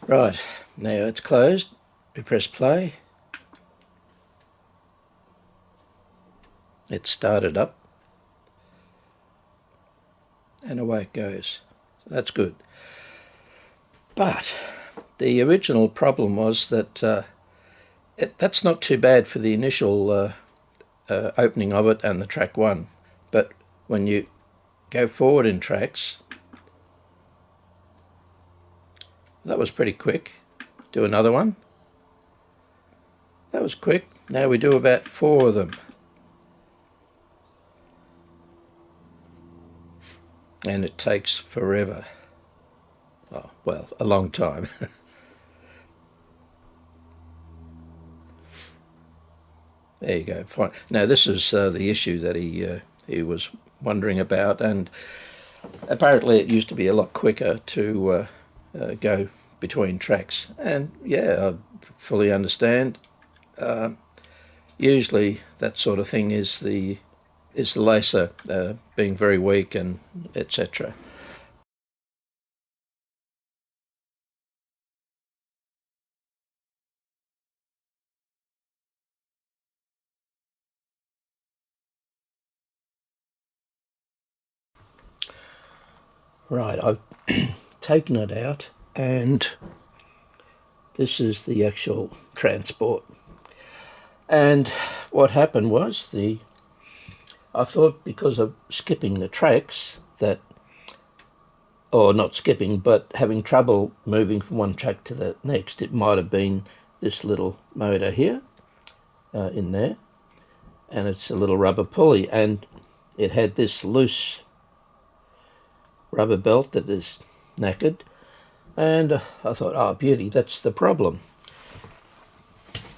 Right, now it's closed. We press play. It started up. And away it goes. So that's good. But the original problem was that that's not too bad for the initial opening of it and the track one. But when you go forward in tracks, that was pretty quick. Do another one. That was quick. Now we do about 4 of them. And it takes forever. Oh, well, a long time. There you go. Fine. Now this is the issue that he was wondering about, and apparently it used to be a lot quicker to go between tracks. And yeah, I fully understand. Usually that sort of thing is the laser being very weak and etc. Right, I've taken it out, and this is the actual transport. And what happened was I thought because of skipping the tracks that, or not skipping, but having trouble moving from one track to the next, it might have been this little motor here in there, and it's a little rubber pulley, and it had this loose rubber belt that is knackered, and I thought, oh beauty, that's the problem,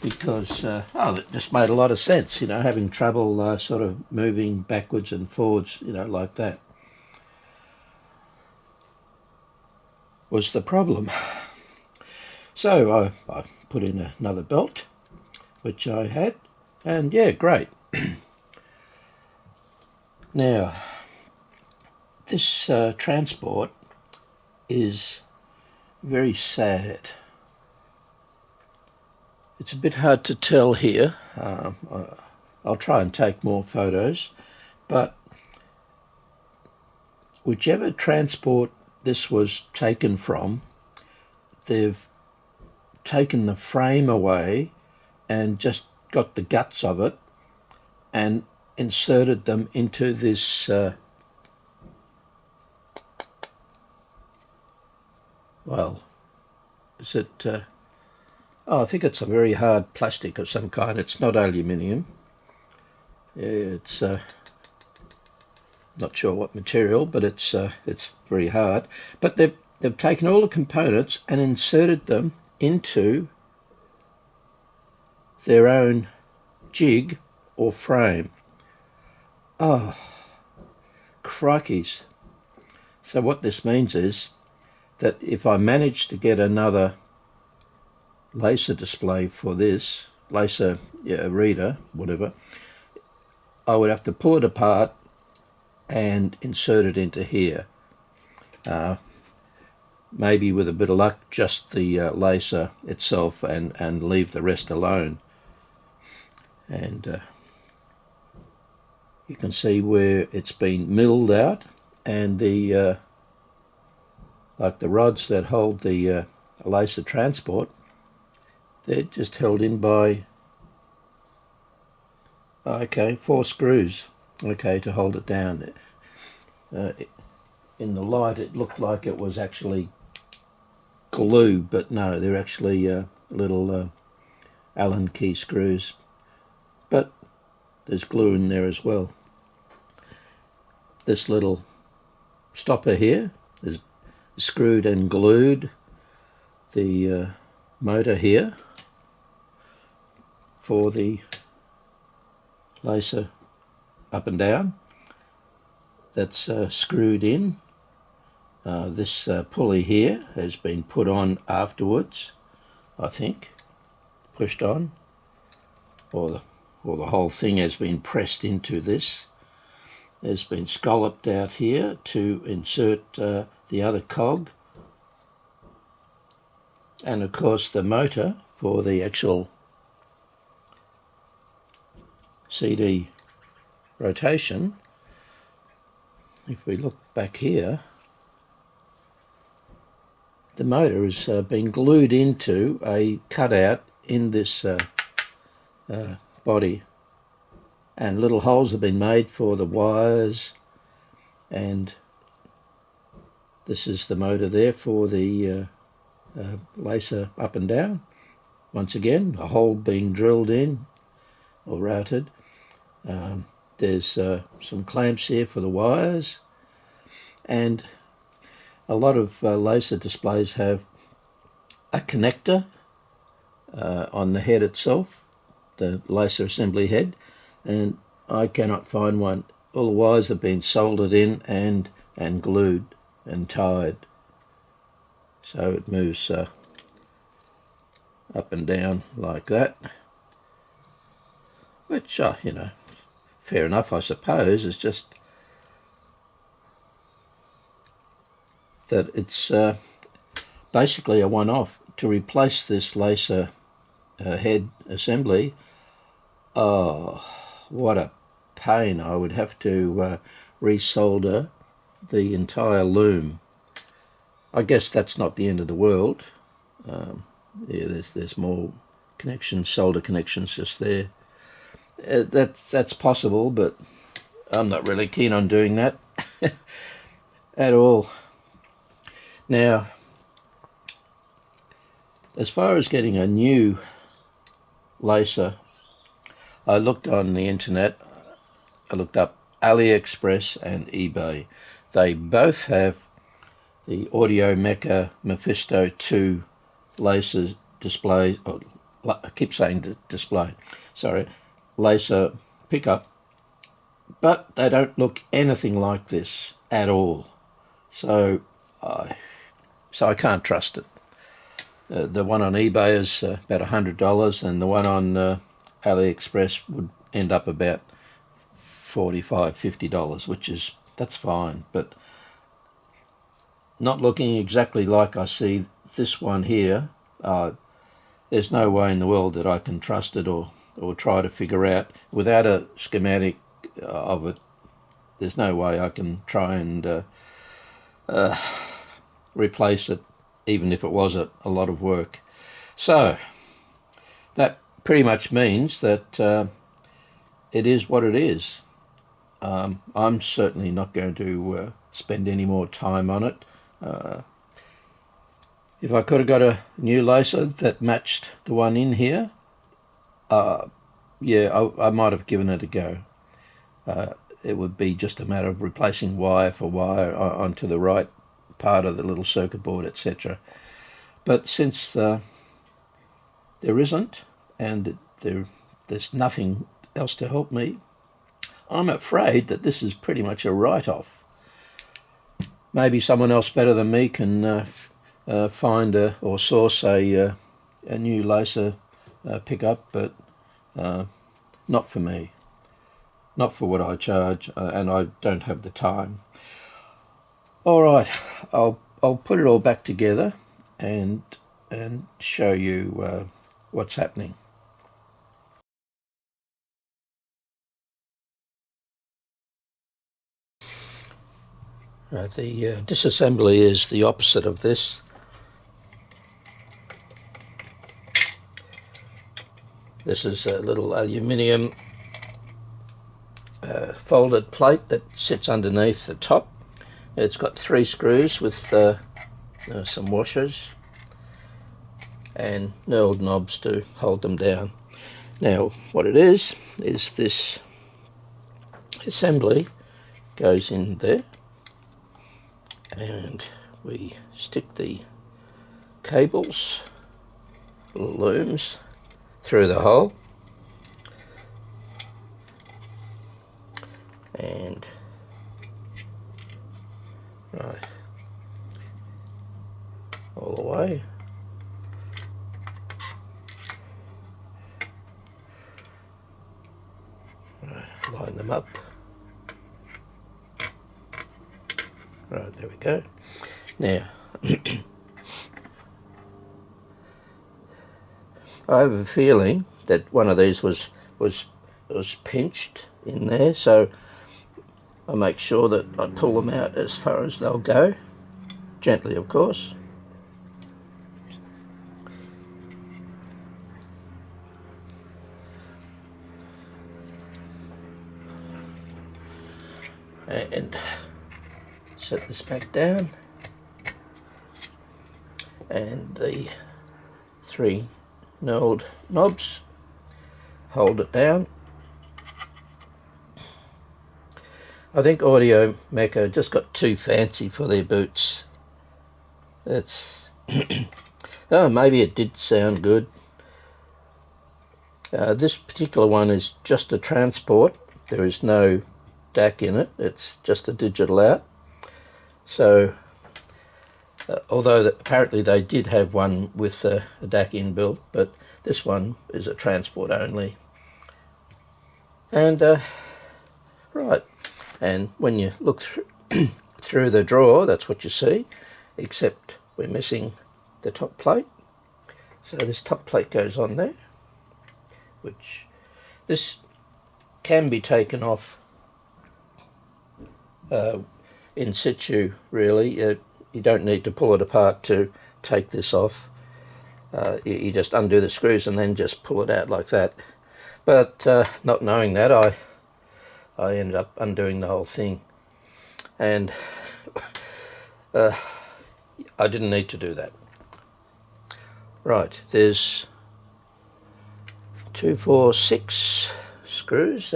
because it just made a lot of sense, having trouble sort of moving backwards and forwards, like that was the problem. So I put in another belt, which I had, and yeah, great. Now, this transport is very sad. It's a bit hard to tell here. I'll try and take more photos, but whichever transport this was taken from, they've taken the frame away and just got the guts of it and inserted them into this well, is it I think it's a very hard plastic of some kind. It's not aluminium. It's not sure what material, but it's very hard. But they've taken all the components and inserted them into their own jig or frame. Oh, crikeys. So what this means is that if I manage to get another laser display for this, laser reader, whatever, I would have to pull it apart and insert it into here. Maybe with a bit of luck, just the laser itself, and leave the rest alone. And you can see where it's been milled out, and the like the rods that hold the laser transport, they're just held in by 4 screws, to hold it down. In the light it looked like it was actually glue, but no, they're actually little Allen key screws, but there's glue in there as well. This little stopper here is screwed and glued the motor here for the laser up and down. That's screwed in. This pulley here has been put on afterwards, I think, pushed on, or the whole thing has been pressed into this. Has been scalloped out here to insert the other cog. And of course the motor for the actual CD rotation, if we look back here, the motor has been glued into a cutout in this body, and little holes have been made for the wires, and this is the motor there for the laser up and down. Once again, a hole being drilled in or routed. There's some clamps here for the wires, and a lot of laser displays have a connector on the head itself, the laser assembly head, and I cannot find one. All the wires have been soldered in and glued and tied, so it moves up and down like that, which you know, fair enough I suppose. It's just that it's basically a one-off. To replace this laser head assembly, oh, what a pain. I would have to resolder the entire loom. I guess that's not the end of the world. Yeah, there's more connections, solder connections just there. That's possible, but I'm not really keen on doing that at all. Now, as far as getting a new laser, I looked on the internet. I looked up AliExpress and eBay. They both have the Audiomeca Mephisto II laser display. Oh, I keep saying display. Sorry, laser pickup, but they don't look anything like this at all. So I can't trust it. The one on eBay is about $100, and the one on AliExpress would end up about $45, $50, that's fine, but not looking exactly like I see this one here. There's no way in the world that I can trust it or try to figure out without a schematic of it. There's no way I can try and replace it, even if it was a lot of work. So that pretty much means that it is what it is. I'm certainly not going to spend any more time on it. If I could have got a new laser that matched the one in here, yeah, I might have given it a go. It would be just a matter of replacing wire for wire onto the right part of the little circuit board, etc. But since there isn't, and there's nothing else to help me, I'm afraid that this is pretty much a write-off. Maybe someone else better than me can find or source a new laser pickup, but not for me. Not for what I charge, and I don't have the time. All right, I'll put it all back together and show you what's happening. The disassembly is the opposite of this. This is a little aluminium folded plate that sits underneath the top. It's got 3 screws with some washers and knurled knobs to hold them down. Now what it is this assembly goes in there, and we stick the cables, little looms, through the hole, and right all the way. Right, line them up. Right, there we go. Now I have a feeling that one of these was pinched in there, so I make sure that I pull them out as far as they'll go, gently of course. And set this back down, and the 3 knurled knobs hold it down. I think Audiomeca just got too fancy for their boots. It's oh, maybe it did sound good. This particular one is just a transport. There is no DAC in it. It's just a digital out. So although apparently they did have one with a DAC inbuilt, but this one is a transport only. And right, and when you look through the drawer, that's what you see, except we're missing the top plate. So this top plate goes on there, which this can be taken off in situ, really. You don't need to pull it apart to take this off. You just undo the screws and then just pull it out like that. But not knowing that, I ended up undoing the whole thing, and I didn't need to do that. Right, there's 2, 4, 6 screws.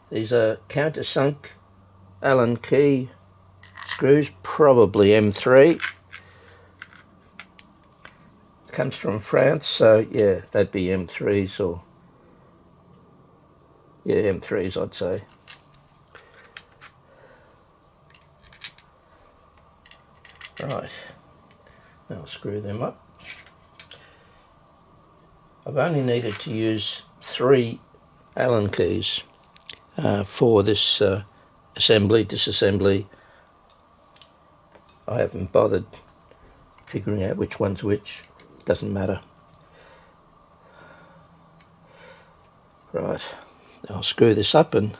These are countersunk Allen key screws, probably M3. It comes from France, so yeah, that'd be M3s, or yeah, M3s I'd say. Right, now I'll screw them up. I've only needed to use 3 Allen keys for this disassembly. I haven't bothered figuring out which one's which. Doesn't matter. Right, I'll screw this up and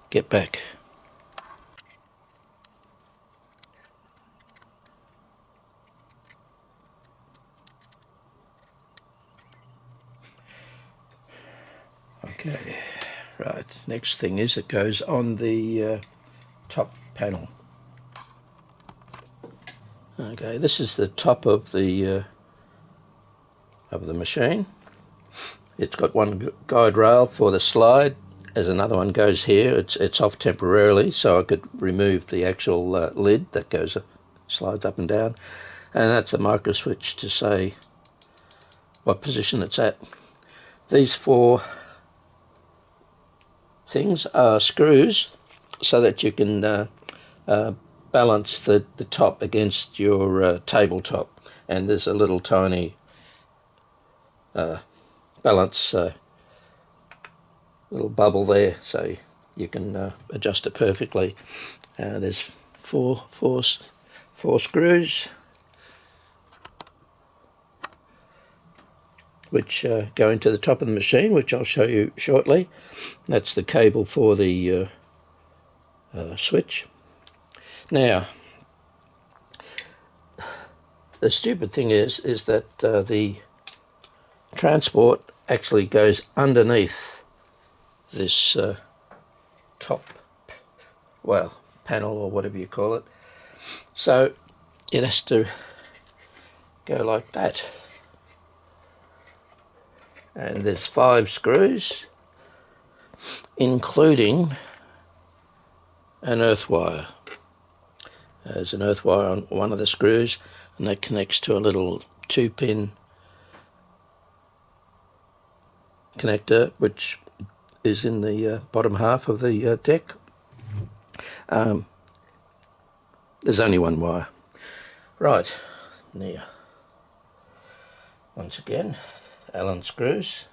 get back. Okay, right, next thing is it goes on the top panel. Okay, this is the top of the machine. It's got one guide rail for the slide, as another one goes here. It's off temporarily, so I could remove the actual lid that slides up and down, and that's a micro switch to say what position it's at. These 4 things are screws so that you can balance the top against your tabletop, and there's a little tiny balance little bubble there, so you can adjust it perfectly. There's four screws which go into the top of the machine, which I'll show you shortly. That's the cable for the switch. Now, the stupid thing is that the transport actually goes underneath this top, well, panel or whatever you call it. So it has to go like that. And there's 5 screws, including an earth wire. There's an earth wire on one of the screws, and that connects to a little 2-pin connector, which is in the bottom half of the deck. There's only one wire. Right, now, once again, Allen screws.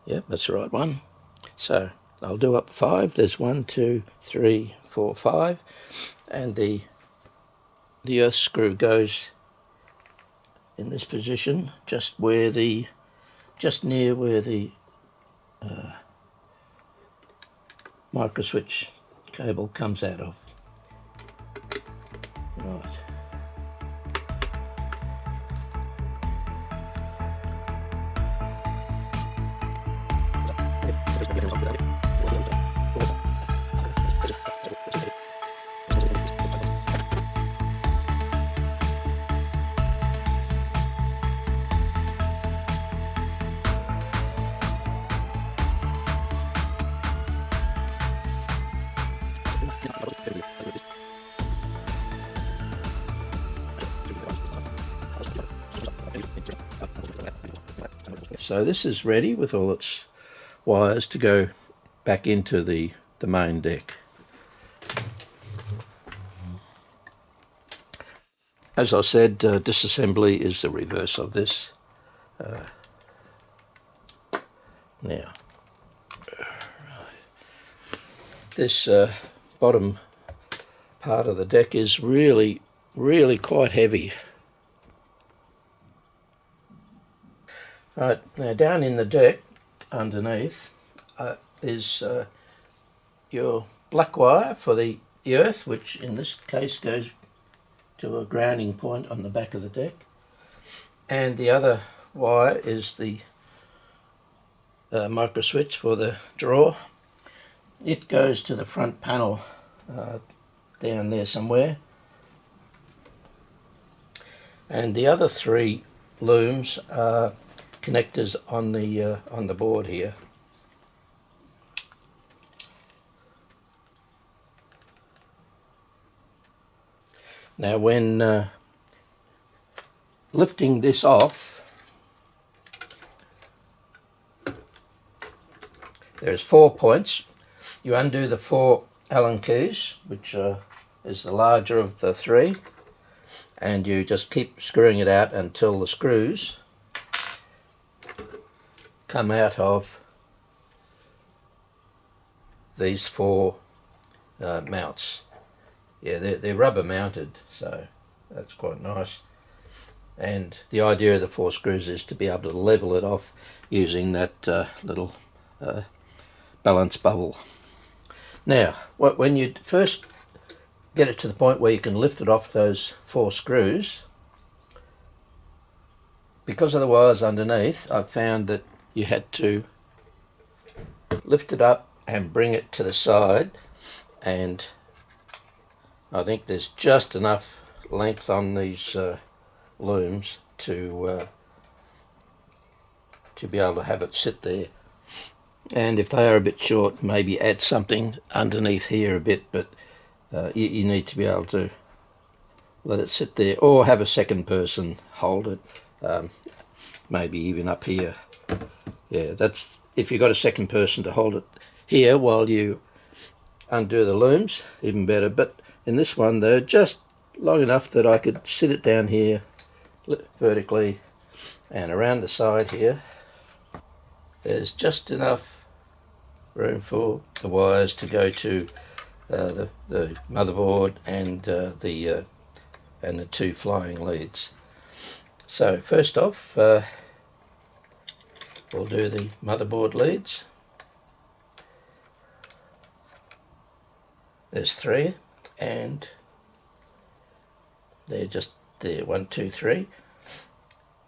Yep, that's the right one. So I'll do up 5. There's 1, 2, 3, 4, 5, and the earth screw goes in this position, just near where the micro switch cable comes out of. Right. So this is ready with all its wires to go back into the main deck. As I said, disassembly is the reverse of this. Now, this bottom part of the deck is really quite heavy. Right, now down in the deck underneath is your black wire for the earth, which in this case goes to a grounding point on the back of the deck, and the other wire is the micro switch for the drawer. It goes to the front panel down there somewhere, and the other three looms are connectors on the board here. Now when lifting this off, there's 4 points. You undo the 4 Allen keys, which is the larger of the 3, and you just keep screwing it out until the screws come out of these 4 mounts. Yeah, they're rubber mounted, so that's quite nice. And the idea of the 4 screws is to be able to level it off using that little balance bubble. Now, when you first get it to the point where you can lift it off those 4 screws, because of the wires underneath, I've found that you had to lift it up and bring it to the side, and I think there's just enough length on these looms to be able to have it sit there. And if they are a bit short, maybe add something underneath here a bit, but you need to be able to let it sit there, or have a second person hold it, maybe even up here. Yeah, that's if you've got a second person to hold it here while you undo the looms, even better. But in this one, they're just long enough that I could sit it down here vertically, and around the side here there's just enough room for the wires to go to the motherboard and the 2 flying leads. So first off, we'll do the motherboard leads. There's 3, and they're just there, 1, 2, 3.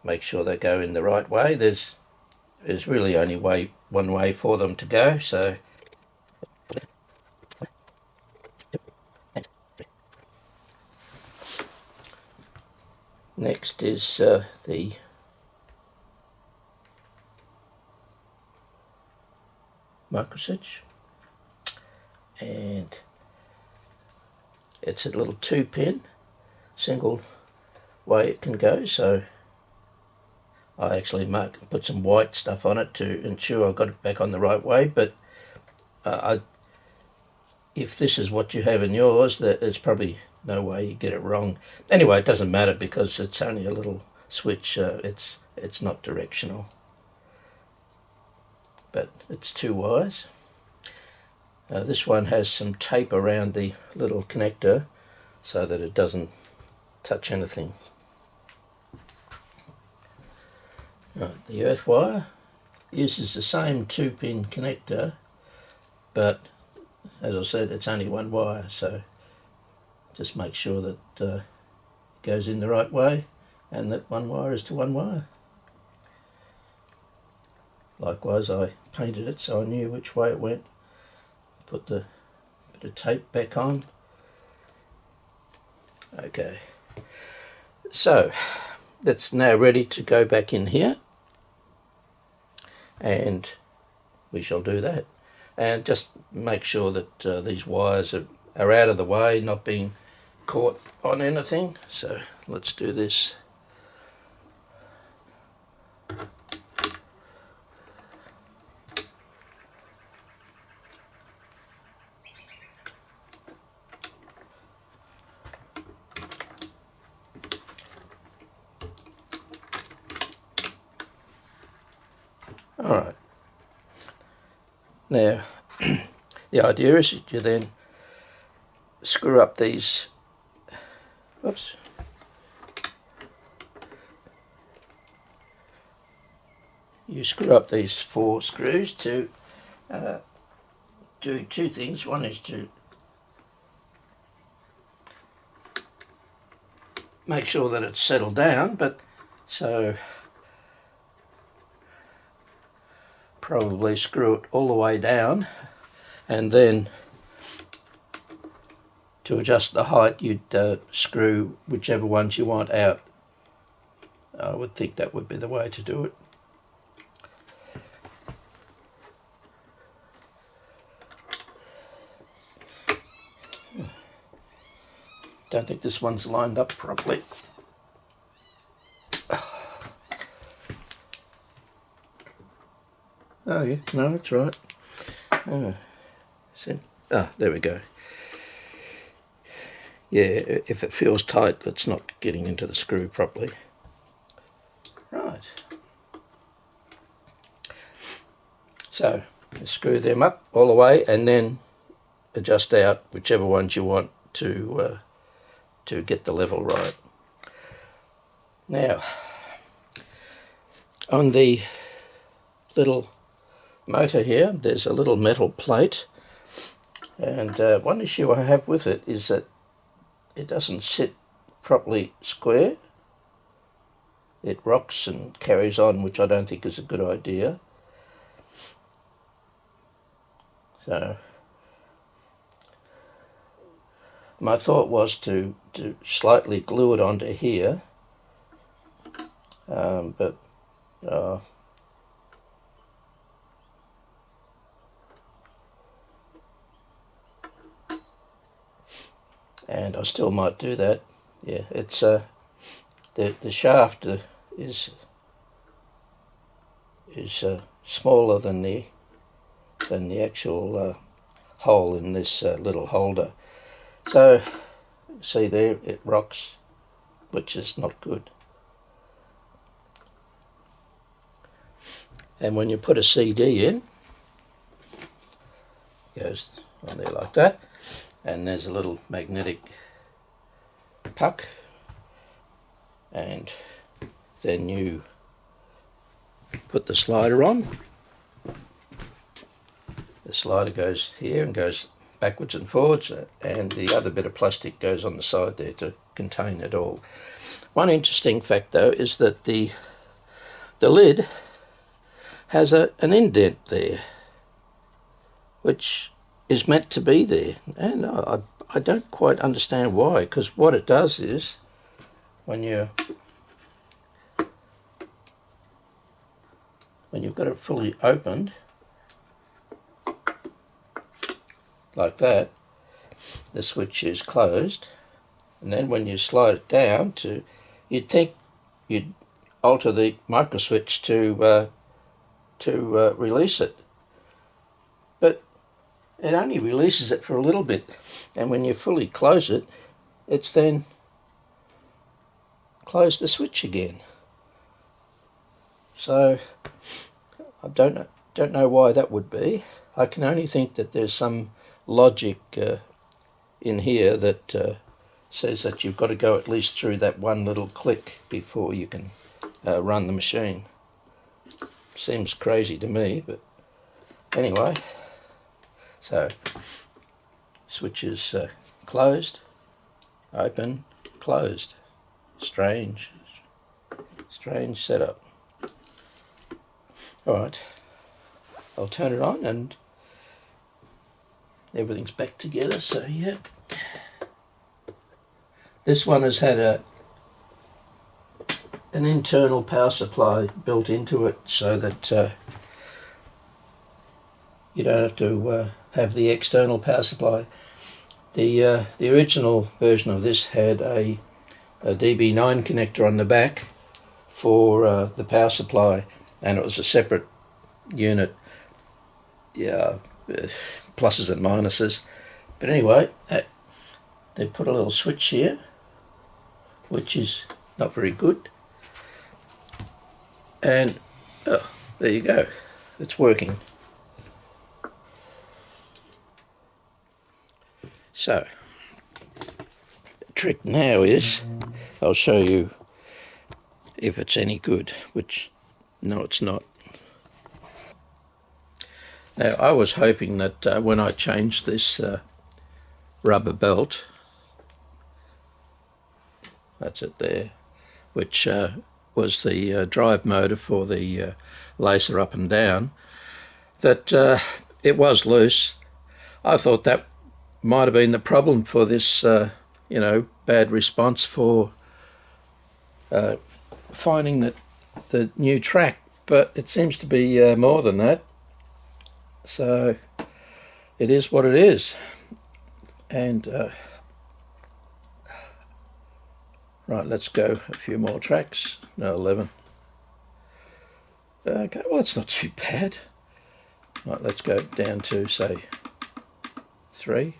Make sure they go in the right way. There's really only one way for them to go, so next is the micro switch, and it's a little 2-pin single way it can go, so I actually put some white stuff on it to ensure I got it back on the right way. But if this is what you have in yours, there's probably no way you get it wrong. Anyway, it doesn't matter because it's only a little switch. It's not directional, but it's 2 wires. This one has some tape around the little connector so that it doesn't touch anything. Right, the earth wire uses the same 2-pin connector, but as I said, it's only one wire, so just make sure that it goes in the right way and that one wire is to one wire. Likewise, I painted it so I knew which way it went. Put the bit of tape back on. Okay, so that's now ready to go back in here, and we shall do that. And just make sure that these wires are out of the way, not being caught on anything. So let's do this. Alright, now the idea is that you then screw up these, oops, you screw up these 4 screws to do 2 things. One is to make sure that it's settled down, but so probably screw it all the way down, and then to adjust the height you'd screw whichever ones you want out. I would think that would be the way to do it. Don't think this one's lined up properly. Oh yeah, no, that's right. Oh, there we go. Yeah, if it feels tight, it's not getting into the screw properly. Right. So, screw them up all the way and then adjust out whichever ones you want to get the level right. Now, on the little motor here, there's a little metal plate, and one issue I have with it is that it doesn't sit properly square. It rocks and carries on, which I don't think is a good idea. So my thought was to slightly glue it onto here, but and I still might do that. Yeah, it's the shaft is smaller than the actual hole in this little holder. So see there, it rocks, which is not good. And when you put a CD in, it goes on there like that, and there's a little magnetic puck, and then you put the slider on. The slider goes here and goes backwards and forwards, and the other bit of plastic goes on the side there to contain it all. One interesting fact though is that the lid has an indent there, which is meant to be there, and I don't quite understand why, because what it does is when you've got it fully opened like that, the switch is closed, and then when you slide it down you'd think you'd alter the micro switch to release it, but it only releases it for a little bit, and when you fully close it, it's then closed the switch again. So I don't know why that would be. I can only think that there's some logic in here that says that you've got to go at least through that one little click before you can run the machine. Seems crazy to me, but anyway. So switch is closed, open, closed. Strange setup. Alright, I'll turn it on and everything's back together. So yeah, this one has had an internal power supply built into it, so that you don't have to have the external power supply. The original version of this had a DB9 connector on the back for the power supply, and it was a separate unit. Yeah, pluses and minuses. But anyway, they put a little switch here, which is not very good. And oh, there you go, it's working. So the trick now is, I'll show you if it's any good, which no, it's not. Now I was hoping that when I changed this rubber belt, that's it there, which was the drive motor for the lacer up and down, that it was loose. I thought that might have been the problem for this, bad response for finding the new track, but it seems to be more than that. So it is what it is. And right, let's go a few more tracks. No, 11. Okay, well, it's not too bad. Right, let's go down to, say, 3.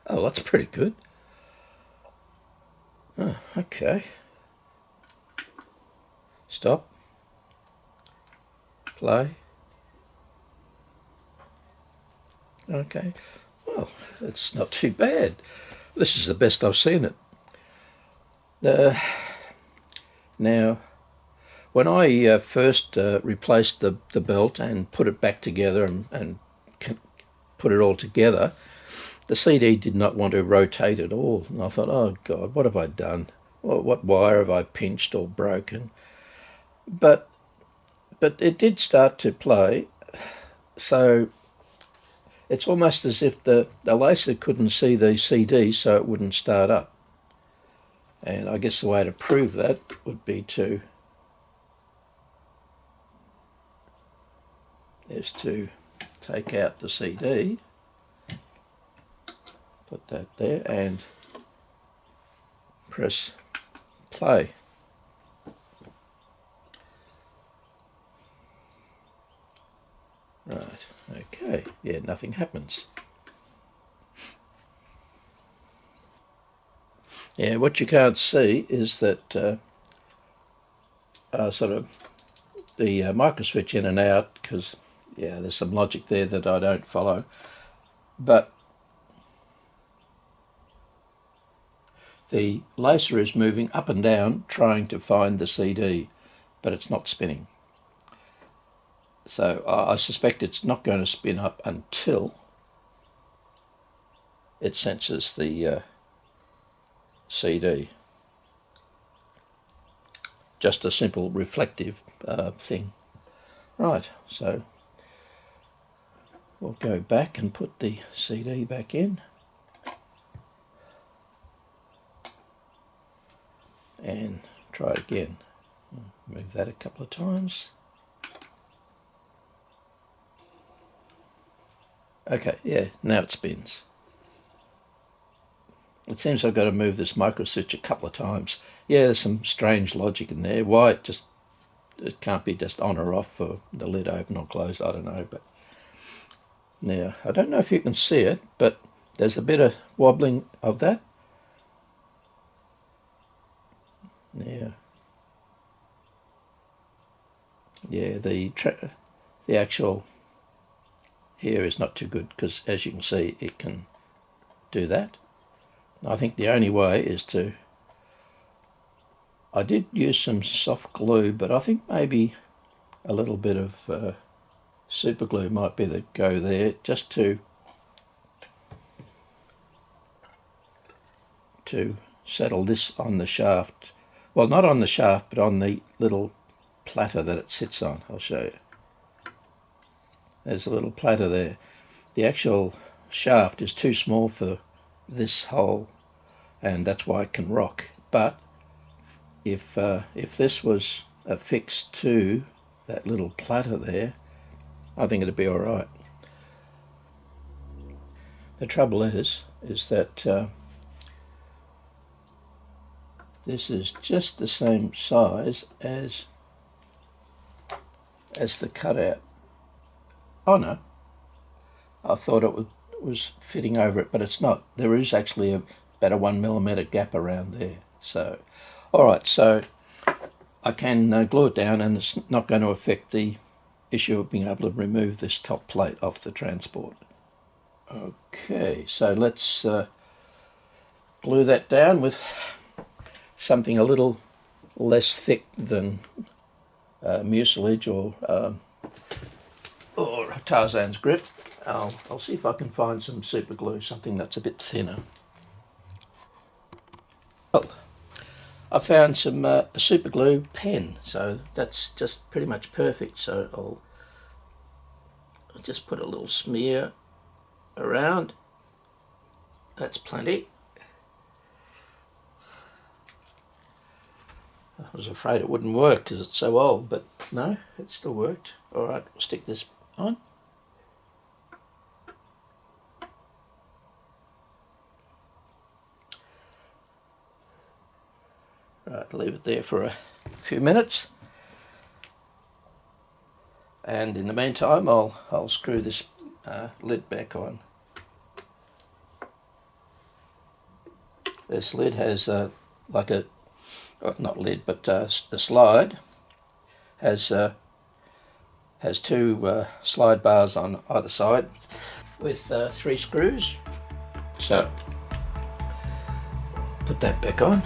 Oh, that's pretty good. Oh, okay. Stop. Play. Okay. Well, it's not too bad. This is the best I've seen it. Now, when I first replaced the belt and put it back together and put it all together, the CD did not want to rotate at all. And I thought, oh God, what have I done? What wire have I pinched or broken? But it did start to play. So it's almost as if the lacer couldn't see the CD, so it wouldn't start up. And I guess the way to prove that would be to take out the CD, put that there, and press play. Right, okay, yeah, nothing happens. Yeah, what you can't see is that sort of the micro switch in and out, because yeah, there's some logic there that I don't follow, but the lacer is moving up and down trying to find the CD, but it's not spinning. So I suspect it's not going to spin up until it senses the CD. Just a simple reflective thing. Right, so we'll go back and put the CD back in. And try it again. Move that a couple of times. Okay, yeah, now it spins. It seems I've got to move this micro switch a couple of times. Yeah, there's some strange logic in there. Why it can't be just on or off for the lid open or closed, I don't know. But now, I don't know if you can see it, but there's a bit of wobbling of that. Yeah, the actual here is not too good, because as you can see it can do that. I think the only way is to I did use some soft glue, but I think maybe a little bit of super glue might be the go there, just to settle this on the shaft. Well, not on the shaft, but on the little platter that it sits on. I'll show you. There's a little platter there. The actual shaft is too small for this hole, and that's why it can rock. But if this was affixed to that little platter there, I think it'd be all right. The trouble is that this is just the same size as the cutout. Oh no, I thought it was fitting over it, but it's not. There is actually about a 1 millimeter gap around there. So, all right, so I can glue it down, and it's not going to affect the issue of being able to remove this top plate off the transport. Okay, so let's glue that down with something a little less thick than mucilage or Tarzan's grip. I'll see if I can find some super glue, something that's a bit thinner. Well, I found some super glue pen, so that's just pretty much perfect. So I'll just put a little smear around. That's plenty. I was afraid it wouldn't work because it's so old, but no, it still worked. All right, we'll stick this on. Right, leave it there for a few minutes, and in the meantime I'll screw this lid back on. This lid has like a not lid, but the slide has two slide bars on either side with 3 screws. So put that back on.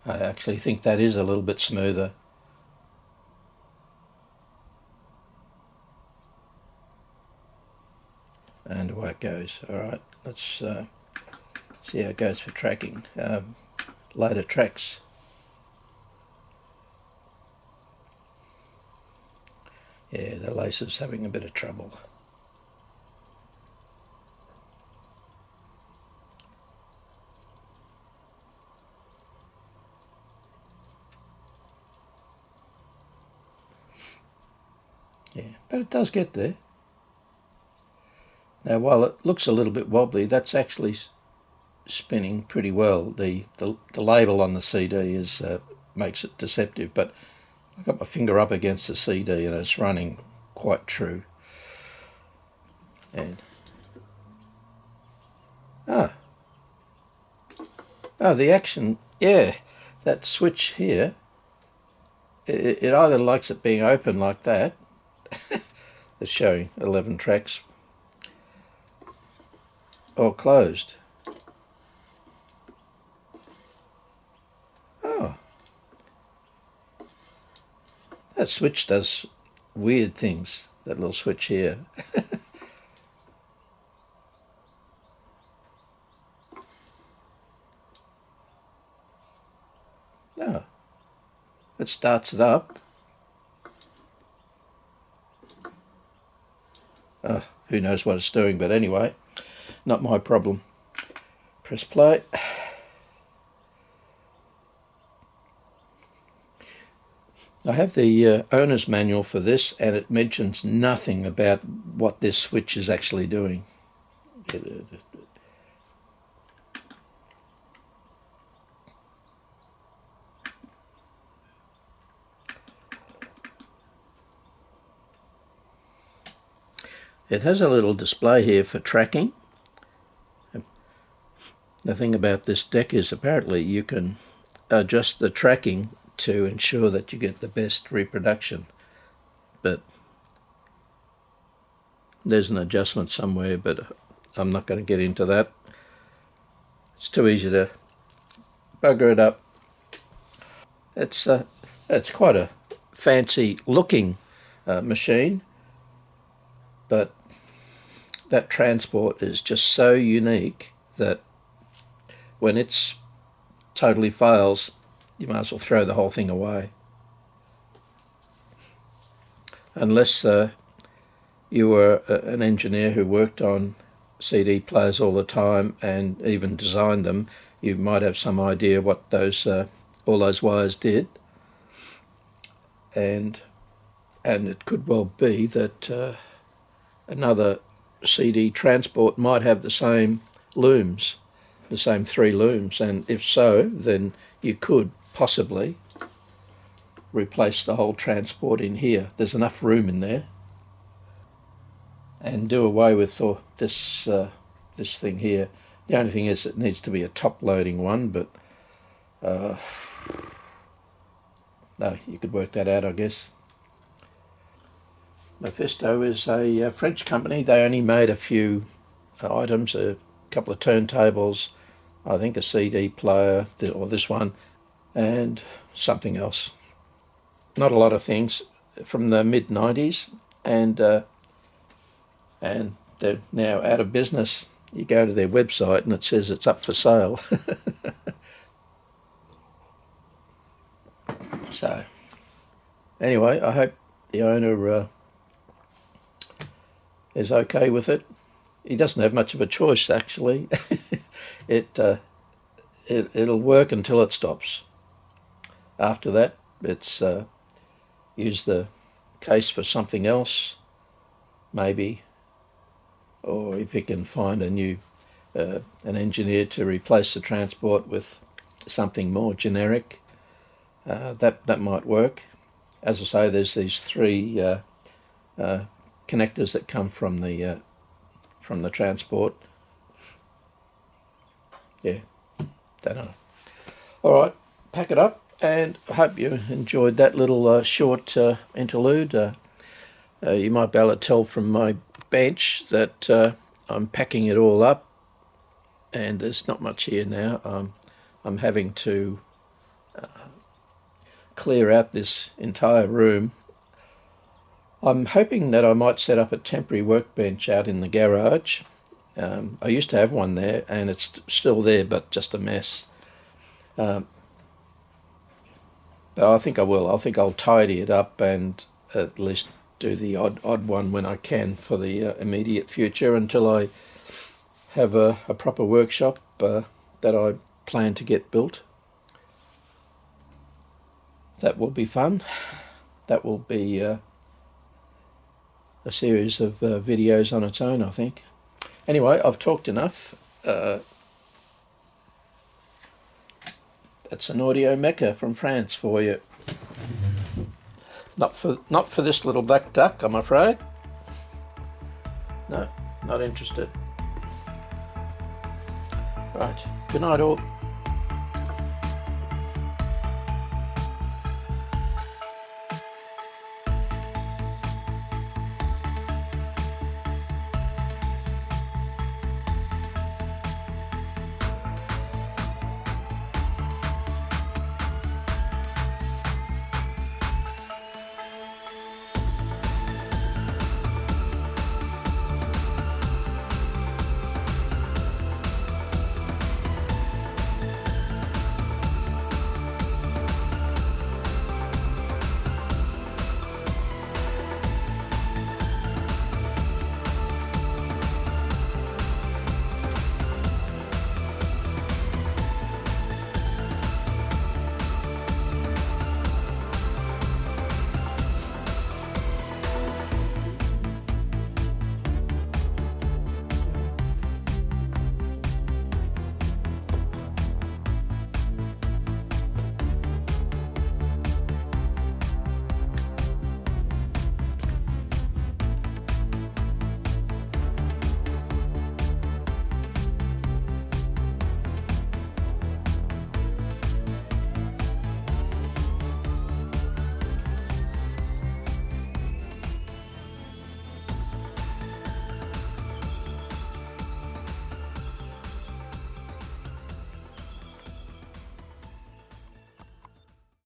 I actually think that is a little bit smoother. And away it goes. All right, let's see how it goes for tracking. Later tracks. Yeah, the lace is having a bit of trouble. Yeah, but it does get there. Now, while it looks a little bit wobbly, that's actually spinning pretty well. The label on the CD is makes it deceptive, but I've got my finger up against the CD and it's running quite true. And the action, yeah, that switch here, it either likes it being open like that. It's showing 11 tracks, or closed. Oh, that switch does weird things, that little switch here. Oh, it starts it up. Who knows what it's doing, but anyway, not my problem. Press play. I have the owner's manual for this, and it mentions nothing about what this switch is actually doing. It has a little display here for tracking. The thing about this deck is apparently you can adjust the tracking to ensure that you get the best reproduction, but there's an adjustment somewhere, but I'm not going to get into that. It's too easy to bugger it up. It's quite a fancy looking machine, but that transport is just so unique that when it's totally fails, you might as well throw the whole thing away. Unless you were an engineer who worked on CD players all the time and even designed them, you might have some idea what those all those wires did. And it could well be that another CD transport might have the same looms, the same 3 looms, and if so, then you could possibly replace the whole transport in here. There's enough room in there, and do away with this thing here. The only thing is it needs to be a top-loading one, but no, you could work that out, I guess. Mephisto is a French company. They only made a few items, a couple of turntables, I think a CD player, or this one, and something else. Not a lot of things, from the mid-90s, and they're now out of business. You go to their website and it says it's up for sale. So, anyway, I hope the owner is okay with it. He doesn't have much of a choice, actually. It'll work until it stops. After that, it's use the case for something else, maybe, or if you can find a new an engineer to replace the transport with something more generic, that might work. As I say, there's these 3 connectors that come from the transport. Yeah, don't know. All right, pack it up, and I hope you enjoyed that little short interlude. You might be able to tell from my bench that I'm packing it all up, and there's not much here now. I'm having to clear out this entire room. I'm hoping that I might set up a temporary workbench out in the garage. I used to have one there, and it's still there, but just a mess. But I think I will. I think I'll tidy it up and at least do the odd one when I can for the immediate future, until I have a proper workshop that I plan to get built. That will be fun. That will be a series of videos on its own, I think. Anyway, I've talked enough. That's an Audiomeca from France for you. Not for this little black duck, I'm afraid. No, not interested. Right, good night all.